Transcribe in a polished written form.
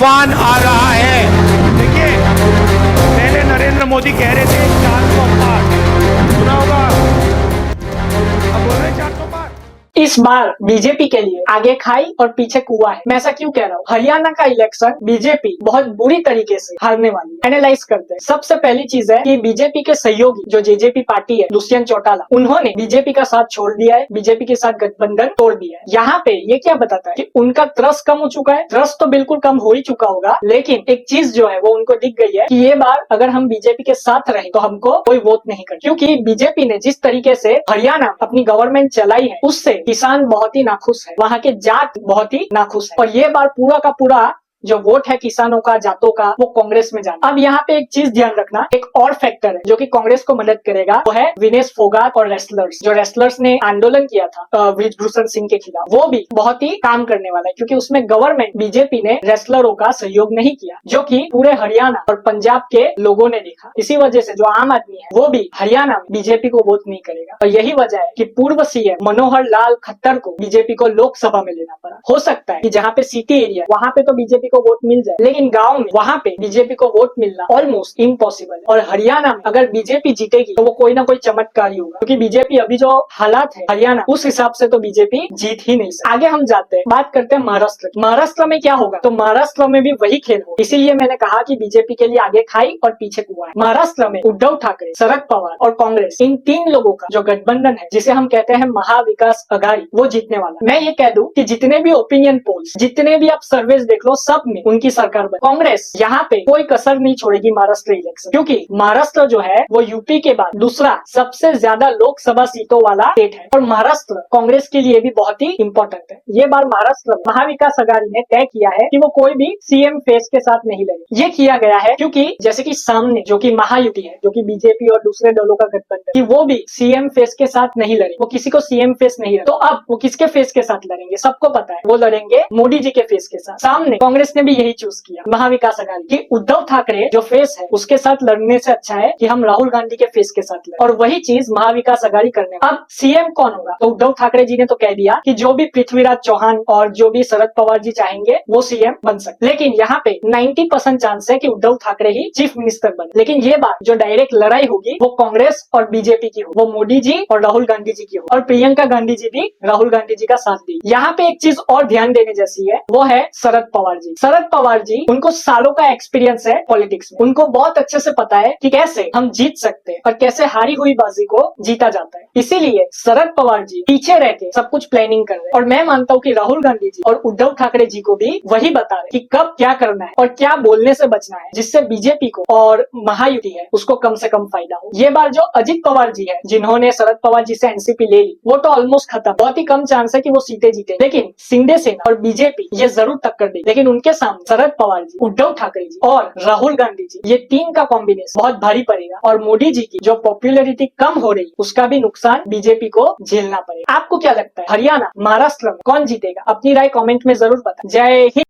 तूफान आ रहा है। देखिए, पहले नरेंद्र मोदी कह रहे थे 400 पार, सुना होगा, अब बोल रहे 400 पार। इस बार बीजेपी के लिए आगे खाई और पीछे कुआं है। मैं ऐसा क्यों कह रहा हूँ? हरियाणा का इलेक्शन बीजेपी बहुत बुरी तरीके से हारने वाली है। एनालाइज करते हैं। सबसे पहली चीज है कि बीजेपी के सहयोगी जो जेजेपी पार्टी है, दुष्यंत चौटाला, उन्होंने बीजेपी का साथ छोड़ दिया है, बीजेपी के साथ गठबंधन तोड़ दिया है। यहाँ पे ये क्या बताता है कि उनका ट्रस्ट कम हो चुका है। ट्रस्ट तो बिल्कुल कम हो ही चुका होगा, लेकिन एक चीज जो है वो उनको दिख गई है कि ये बार अगर हम बीजेपी के साथ रहे तो हमको कोई वोट नहीं कर, क्योंकि बीजेपी ने जिस तरीके से हरियाणा अपनी गवर्नमेंट चलाई है उससे किसान बहुत ही नाखुश है, वहाँ के जाट बहुत ही नाखुश है। और ये बार पूरा का पूरा जो वोट है किसानों का, जातों का, वो कांग्रेस में जाना। अब यहाँ पे एक चीज ध्यान रखना, एक और फैक्टर है जो कि कांग्रेस को मदद करेगा, वो है विनेश फोगाट और रेसलर्स। जो रेसलर्स ने आंदोलन किया था ब्रिजभूषण सिंह के खिलाफ, वो भी बहुत ही काम करने वाला है, क्योंकि उसमें गवर्नमेंट बीजेपी ने रेसलरों का सहयोग नहीं किया, जो कि पूरे हरियाणा और पंजाब के लोगों ने देखा। इसी वजह से जो आम आदमी है वो भी हरियाणा में बीजेपी को वोट नहीं करेगा। और यही वजह है कि पूर्व सीएम मनोहर लाल खट्टर को बीजेपी को लोकसभा में लेना पड़ा। हो सकता है कि जहाँ पे सिटी एरिया, वहाँ पे तो बीजेपी को वोट मिल जाए, लेकिन गांव में वहाँ पे बीजेपी को वोट मिलना ऑलमोस्ट इम्पॉसिबल है। और हरियाणा में अगर बीजेपी जीतेगी तो वो कोई ना कोई चमत्कार ही होगा, क्योंकि बीजेपी अभी जो हालात है हरियाणा, उस हिसाब से तो बीजेपी जीत ही नहीं सकती। आगे हम जाते हैं, बात करते हैं महाराष्ट्र। महाराष्ट्र में क्या होगा? तो महाराष्ट्र में भी वही खेल होगा। इसीलिए मैंने कहा कि बीजेपी के लिए आगे खाई और पीछे कुआं है। महाराष्ट्र में उद्धव ठाकरे, शरद पवार और कांग्रेस, इन तीन लोगों का जो गठबंधन है, जिसे हम कहते हैं महाविकास अघाड़ी, वो जीतने वाला। मैं ये कह दूं कि जितने भी ओपिनियन पोल्स, जितने भी आप सर्वेस देख लो, सब में उनकी सरकार बने। कांग्रेस यहाँ पे कोई कसर नहीं छोड़ेगी महाराष्ट्र इलेक्शन, क्योंकि महाराष्ट्र जो है वो यूपी के बाद दूसरा सबसे ज्यादा लोकसभा सीटों वाला स्टेट है, और महाराष्ट्र कांग्रेस के लिए भी बहुत ही इंपॉर्टेंट है। ये बार महाराष्ट्र में महाविकास अघाड़ी ने तय किया है कि वो कोई भी सीएम फेस के साथ नहीं लड़ेगी। ये किया गया है क्योंकि जैसे कि सामने जो कि महायुति है, जो कि बीजेपी और दूसरे दलों का गठबंधन, कि वो भी सीएम फेस के साथ नहीं लड़े, वो किसी को सीएम फेस नहीं लड़े। तो अब वो किसके फेस के साथ लड़ेंगे? सबको पता है, वो लड़ेंगे मोदी जी के फेस के साथ। सामने कांग्रेस ने भी यही चूज किया, महाविकास अघाड़ी, कि उद्धव ठाकरे जो फेस है उसके साथ लड़ने से अच्छा है कि हम राहुल गांधी के फेस के साथ लड़ें। और वही चीज महाविकास अघाड़ी करने। अब सीएम कौन होगा? तो उद्धव ठाकरे जी ने तो कह दिया कि जो भी पृथ्वीराज चौहान और जो भी शरद पवार जी चाहेंगे वो सीएम बन सकते। लेकिन यहाँ पे 90% चांस है कि उद्धव ठाकरे ही चीफ मिनिस्टर बने। लेकिन ये बात जो डायरेक्ट लड़ाई होगी वो कांग्रेस और बीजेपी की हो, वो मोदी जी और राहुल गांधी जी की हो, और प्रियंका गांधी जी भी राहुल गांधी जी का साथ दी। यहाँ पे एक चीज और ध्यान देने जैसी है, वो है शरद पवार जी। शरद पवार जी, उनको सालों का एक्सपीरियंस है पॉलिटिक्स में। उनको बहुत अच्छे से पता है कि कैसे हम जीत सकते हैं और कैसे हारी हुई बाजी को जीता जाता है। इसीलिए शरद पवार जी पीछे रह के सब कुछ प्लानिंग कर रहे हैं, और मैं मानता हूँ कि राहुल गांधी जी और उद्धव ठाकरे जी को भी वही बता रहे कि कब क्या करना है और क्या बोलने से बचना है, जिससे बीजेपी को और महायुति है उसको कम से कम फायदा हो। ये बार जो अजित पवार जी है, जिन्होंने शरद पवार जी से एनसीपी ले ली, वो तो ऑलमोस्ट खत्म, बहुत ही कम चांस है कि वो सीटें जीते। लेकिन शिंदे सेना और बीजेपी ये जरूर टक्कर देगी। लेकिन उनके सामने शरद पवार जी, उद्धव ठाकरे जी और राहुल गांधी जी, ये तीन का कॉम्बिनेशन बहुत भारी पड़ेगा। और मोदी जी की जो पॉपुलैरिटी कम हो रही है उसका भी नुकसान बीजेपी को झेलना पड़ेगा। आपको क्या लगता है, हरियाणा, महाराष्ट्र में कौन जीतेगा? अपनी राय कमेंट में जरूर बताएं। जय हिंद।